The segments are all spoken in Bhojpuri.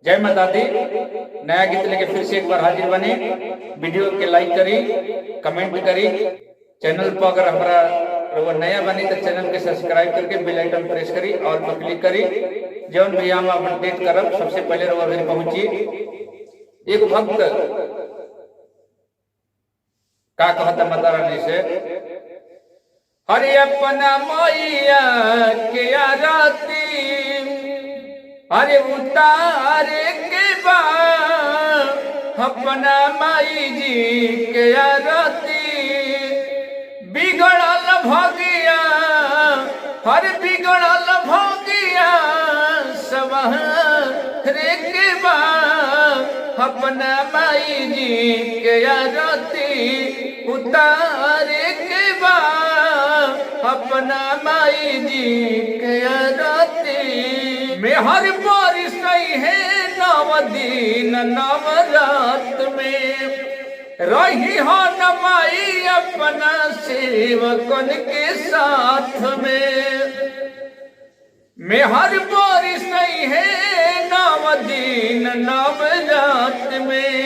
जय माता दी। नया गीत लेके फिर से एक बार हाजिर बने। वीडियो के लाइक करी, कमेंट करी। चैनल पर अगर हमारा वो नया बनी तो चैनल के सब्सक्राइब करके बेल आइकन प्रेस करी और पर क्लिक करी। जौन भी हम अपडेट करब सबसे पहले रउआ घर पहुंची। एक भक्त का कहता माता रानी से, हरे अपना मैया के आरती अरे उतारे के बाद अपना माई जी के आरती बिगड़ल भगिया हर बिगड़ल भगिया सवहरे के बाद अपना माई जी के आरती उतारे के बाद अपना माई जी के आरती में हर बारिश है नव दिन नवरात में रही हो नमाई अपना सेवकन के साथ में हर बारिश है नव दिन नवरात में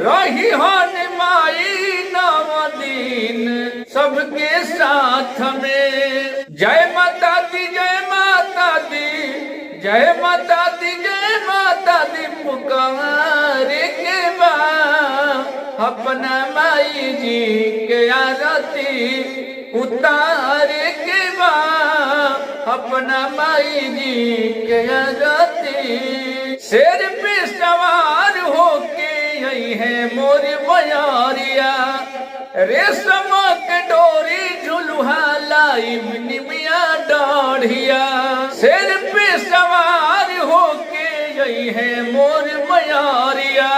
रही हो नमाई नव दिन सबके साथ में। जय माता दी, जय माता दी, जय माता दी, जय माता दी पुकारे के बाद अपना माई जी के आरती उतारे के बाद अपना माई जी के आरती। शेर पे सवार होके यही है मोर बयारिया रेशम के डोरी झुलुहा लाइब निमिया डाढ़िया। शेर पे सवार होके यही है मोर बयारिया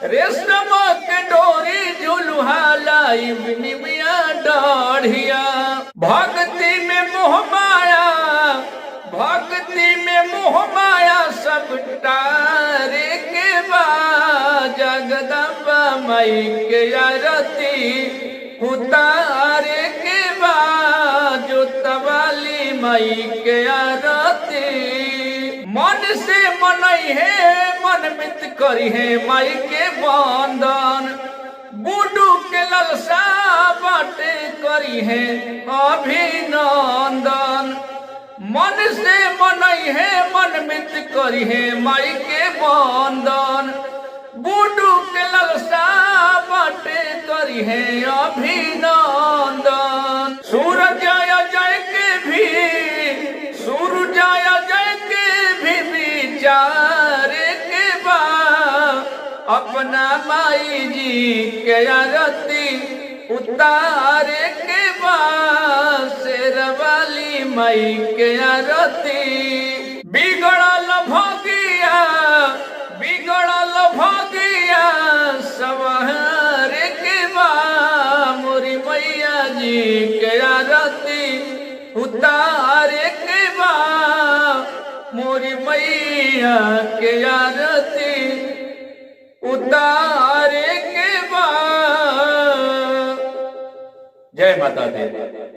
रेशम के डोरी झुलुहा लाइब निमिया डाढ़िया। भक्ति में मोह माया, भक्ति में मोह माया सब तारे के बाद जगदम्बा माई के आरती उतारे के बाद जो तवाली माई के आरती। मन से मनई है मन मित करी है माई के बंदन बूढ़ू के ललसा बाटे करी है अभिनंदन। मन से मनई है मन मित करी है माई के बंदन बूढ़ू के ललसा बाटे करी है अभिनंदन। सूरज जय के भी सूरज जय के भी विचारे के बाद अपना माई जी के आरती उतारे के बाद शेरवाली माई के आरती। बिगड़ल भगिया बिगड़ल भगिया सवहरे के बाद मोरी मैया जी के आरती उतारे के बाद मोरी मैया के आरती उतारे के बाद। जय माता दी।